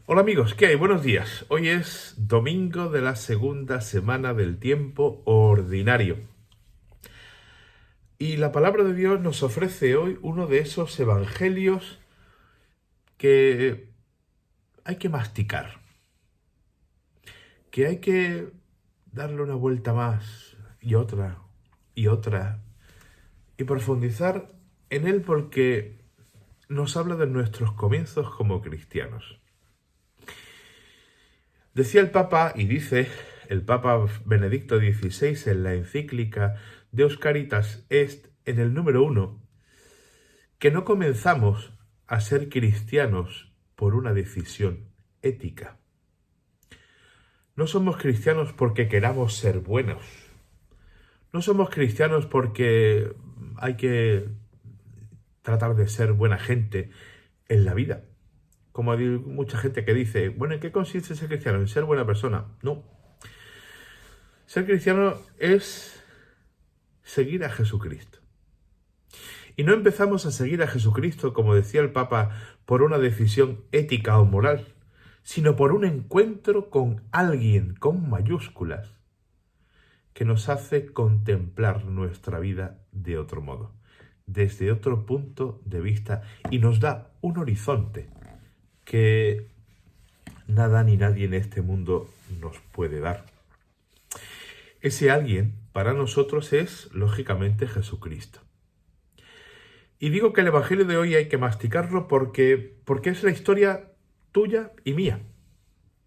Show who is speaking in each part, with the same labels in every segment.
Speaker 1: Hola amigos, ¿qué hay? Buenos días. Hoy es domingo de la segunda semana del tiempo ordinario. Y la palabra de Dios nos ofrece hoy uno de esos evangelios que hay que masticar, que hay que darle una vuelta más y otra, y profundizar en él porque nos habla de nuestros comienzos como cristianos. Decía el Papa, y dice el Papa Benedicto XVI en la encíclica Deus Caritas Est, en el número 1, que no comenzamos a ser cristianos por una decisión ética. No somos cristianos porque queramos ser buenos. No somos cristianos porque hay que tratar de ser buena gente en la vida. Como hay mucha gente que dice, bueno, ¿en qué consiste ser cristiano? ¿En ser buena persona? No. Ser cristiano es seguir a Jesucristo. Y no empezamos a seguir a Jesucristo, como decía el Papa, por una decisión ética o moral, sino por un encuentro con alguien, con mayúsculas, que nos hace contemplar nuestra vida de otro modo, desde otro punto de vista, y nos da un horizonte que nada ni nadie en este mundo nos puede dar. Ese alguien para nosotros es, lógicamente, Jesucristo. Y digo que el Evangelio de hoy hay que masticarlo porque es la historia tuya y mía.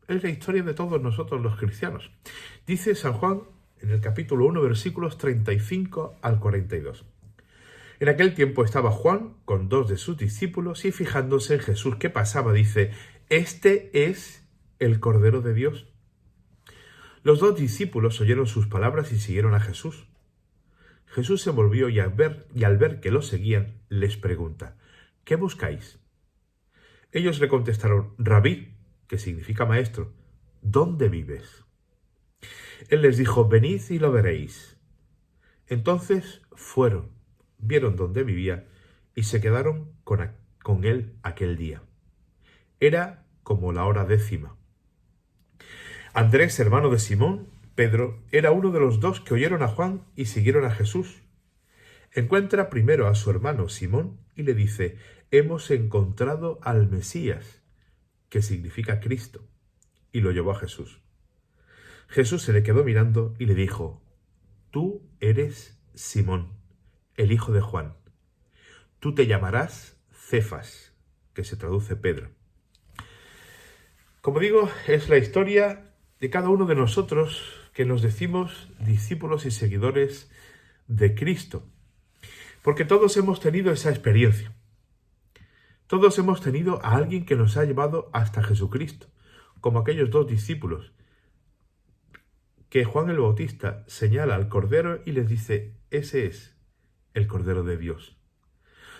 Speaker 1: Es la historia de todos nosotros los cristianos. Dice San Juan en el capítulo 1, versículos 35 al 42. En aquel tiempo estaba Juan con 2 de sus discípulos y fijándose en Jesús que pasaba, dice, «Este es el Cordero de Dios». Los 2 discípulos oyeron sus palabras y siguieron a Jesús. Jesús se volvió y al ver que lo seguían, les pregunta, «¿Qué buscáis?» Ellos le contestaron, «Rabí», que significa maestro, «¿dónde vives?» Él les dijo, «Venid y lo veréis». Entonces fueron, vieron dónde vivía y se quedaron con él aquel día. Era como la hora 10:00. Andrés, hermano de Simón, Pedro, era uno de los 2 que oyeron a Juan y siguieron a Jesús. Encuentra primero a su hermano Simón y le dice, «Hemos encontrado al Mesías», que significa Cristo, y lo llevó a Jesús. Jesús se le quedó mirando y le dijo, «Tú eres Simón, el hijo de Juan. Tú te llamarás Cefas», que se traduce Pedro. Como digo, es la historia de cada uno de nosotros que nos decimos discípulos y seguidores de Cristo. Porque todos hemos tenido esa experiencia. Todos hemos tenido a alguien que nos ha llevado hasta Jesucristo, como aquellos 2 discípulos, que Juan el Bautista señala al Cordero y les dice, ese es el Cordero de Dios.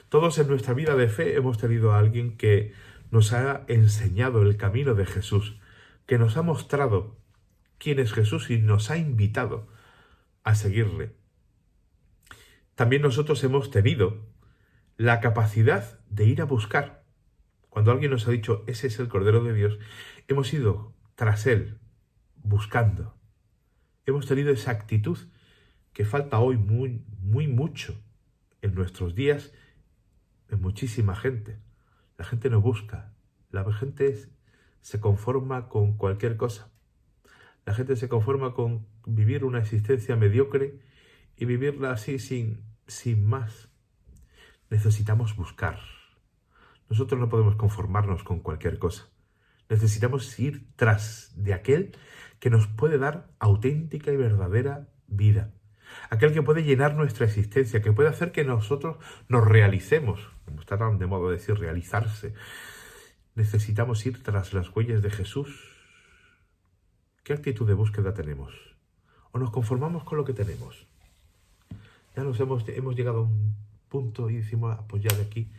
Speaker 1: Todos en nuestra vida de fe hemos tenido a alguien que nos ha enseñado el camino de Jesús, que nos ha mostrado quién es Jesús y nos ha invitado a seguirle. También nosotros hemos tenido la capacidad de ir a buscar. Cuando alguien nos ha dicho, ese es el Cordero de Dios, hemos ido tras él, buscando. Hemos tenido esa actitud que falta hoy muy mucho en nuestros días en muchísima gente. La gente no busca, la gente se conforma con cualquier cosa. La gente se conforma con vivir una existencia mediocre y vivirla así sin más. Necesitamos buscar. Nosotros no podemos conformarnos con cualquier cosa. Necesitamos ir tras de aquel que nos puede dar auténtica y verdadera vida. Aquel que puede llenar nuestra existencia, que puede hacer que nosotros nos realicemos. Como está tan de moda decir realizarse. Necesitamos ir tras las huellas de Jesús. ¿Qué actitud de búsqueda tenemos? ¿O nos conformamos con lo que tenemos? Ya hemos llegado a un punto y decimos, pues ya de aquí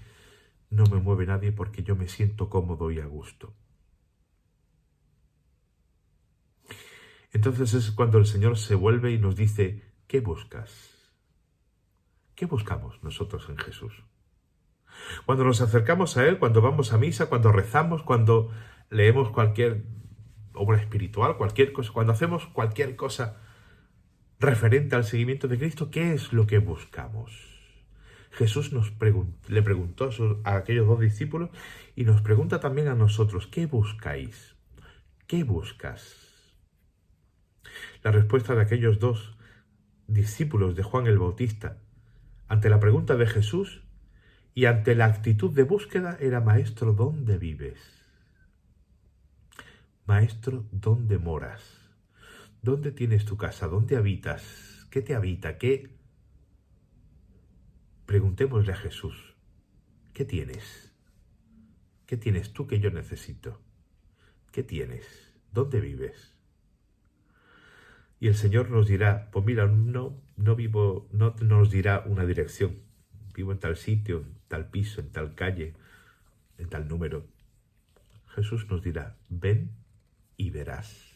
Speaker 1: no me mueve nadie porque yo me siento cómodo y a gusto. Entonces es cuando el Señor se vuelve y nos dice, ¿qué buscas? ¿Qué buscamos nosotros en Jesús? Cuando nos acercamos a Él, cuando vamos a misa, cuando rezamos, cuando leemos cualquier obra espiritual, cualquier cosa, cuando hacemos cualquier cosa referente al seguimiento de Cristo, ¿qué es lo que buscamos? Jesús le preguntó a aquellos dos discípulos y nos pregunta también a nosotros, ¿qué buscáis? ¿Qué buscas? La respuesta de aquellos dos discípulos de Juan el Bautista ante la pregunta de Jesús y ante la actitud de búsqueda era: Maestro, ¿dónde vives? Maestro, ¿dónde moras? ¿Dónde tienes tu casa? ¿Dónde habitas? ¿Qué te habita? ¿Qué? Preguntémosle a Jesús, ¿qué tienes? ¿Qué tienes tú que yo necesito? ¿Qué tienes? ¿Dónde vives? Y el Señor nos dirá, pues mira, no vivo, no nos dirá una dirección. Vivo en tal sitio, en tal piso, en tal calle, en tal número. Jesús nos dirá, ven y verás.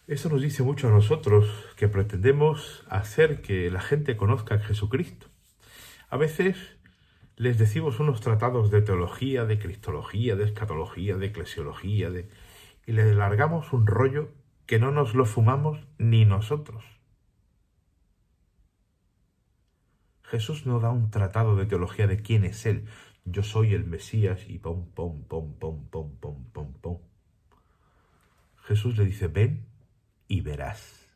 Speaker 1: Eso nos dice mucho a nosotros, que pretendemos hacer que la gente conozca a Jesucristo. A veces les decimos unos tratados de teología, de cristología, de escatología, de eclesiología, y les largamos un rollo que no nos lo fumamos ni nosotros. Jesús no da un tratado de teología de quién es Él. Yo soy el Mesías y pom, pom, pom, pom, pom, pom, pom, pom. Jesús le dice, ven y verás.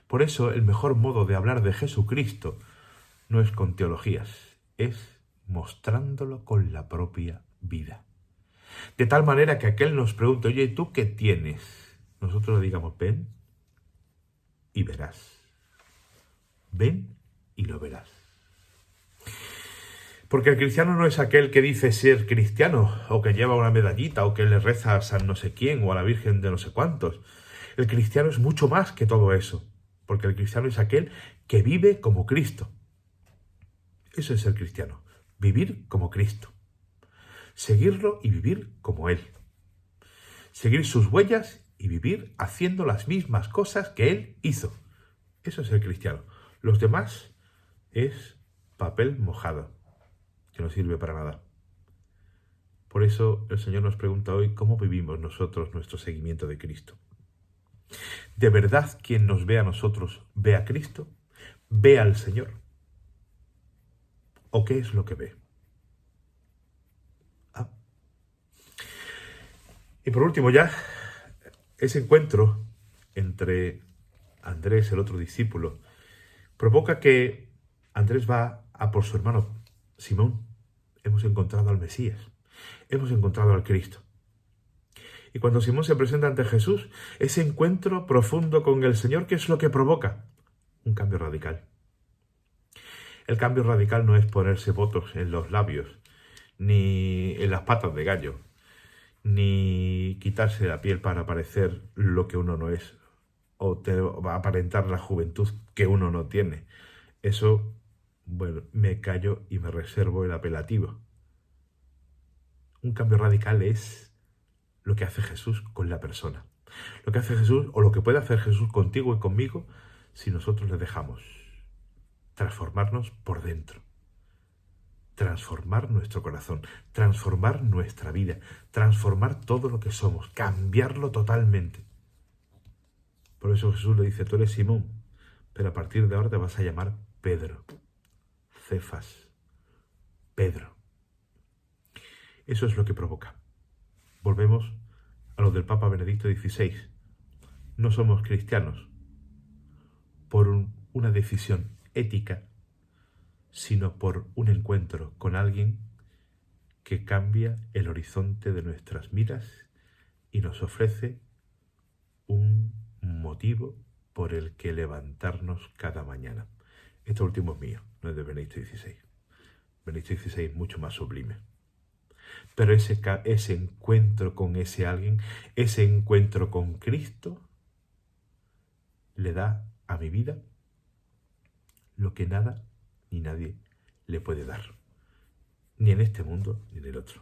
Speaker 1: Por eso el mejor modo de hablar de Jesucristo no es con teologías, es mostrándolo con la propia vida. De tal manera que aquel nos pregunte, oye, ¿tú qué tienes? Nosotros le digamos, ven y verás. Ven y lo verás. Porque el cristiano no es aquel que dice ser cristiano, o que lleva una medallita, o que le reza a San no sé quién, o a la Virgen de no sé cuántos. El cristiano es mucho más que todo eso, porque el cristiano es aquel que vive como Cristo. Eso es el cristiano, vivir como Cristo. Seguirlo y vivir como Él. Seguir sus huellas y vivir haciendo las mismas cosas que Él hizo. Eso es el cristiano. Los demás es papel mojado, que no sirve para nada. Por eso el Señor nos pregunta hoy cómo vivimos nosotros nuestro seguimiento de Cristo. ¿De verdad quien nos ve a nosotros ve a Cristo? ¿Ve al Señor? ¿O qué es lo que ve? Y por último ya, ese encuentro entre Andrés, el otro discípulo, provoca que Andrés va a por su hermano Simón. Hemos encontrado al Mesías, hemos encontrado al Cristo. Y cuando Simón se presenta ante Jesús, ese encuentro profundo con el Señor, ¿qué es lo que provoca? Un cambio radical. El cambio radical no es ponerse botox en los labios, ni en las patas de gallo, ni quitarse la piel para parecer lo que uno no es, o aparentar la juventud que uno no tiene. Eso, bueno, me callo y me reservo el apelativo. Un cambio radical es lo que hace Jesús con la persona. Lo que hace Jesús, o lo que puede hacer Jesús contigo y conmigo, si nosotros le dejamos transformarnos por dentro. Transformar nuestro corazón, transformar nuestra vida, transformar todo lo que somos, cambiarlo totalmente. Por eso Jesús le dice, tú eres Simón, pero a partir de ahora te vas a llamar Pedro, Cefas, Pedro. Eso es lo que provoca. Volvemos a lo del Papa Benedicto XVI. No somos cristianos por una decisión ética, sino por un encuentro con alguien que cambia el horizonte de nuestras miras y nos ofrece un motivo por el que levantarnos cada mañana. Esto último es mío, no es de Benedicto XVI. Benedicto XVI es mucho más sublime. Pero ese encuentro con ese alguien, ese encuentro con Cristo, le da a mi vida lo que nada ni nadie le puede dar. Ni en este mundo, ni en el otro.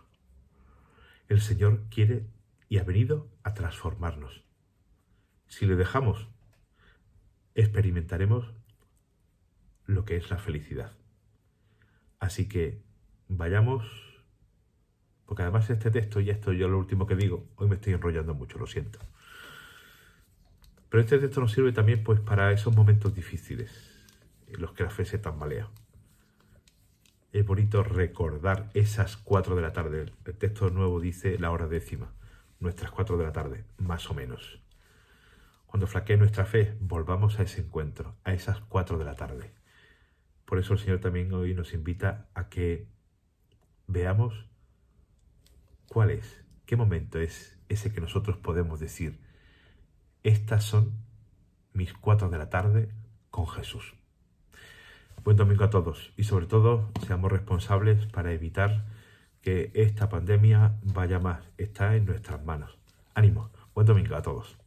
Speaker 1: El Señor quiere y ha venido a transformarnos. Si le dejamos, experimentaremos lo que es la felicidad. Así que vayamos, porque además este texto, y esto yo lo último que digo, hoy me estoy enrollando mucho, lo siento. Pero este texto nos sirve también pues para esos momentos difíciles en los que la fe se tambalea. Es bonito recordar esas 4 de la tarde. El texto nuevo dice la hora 10:00, nuestras 4 de la tarde, más o menos. Cuando flaquee nuestra fe, volvamos a ese encuentro, a esas 4 de la tarde. Por eso el Señor también hoy nos invita a que veamos cuál es, qué momento es ese que nosotros podemos decir, estas son mis 4 de la tarde con Jesús. Buen domingo a todos y sobre todo seamos responsables para evitar que esta pandemia vaya más. Está en nuestras manos. Ánimo. Buen domingo a todos.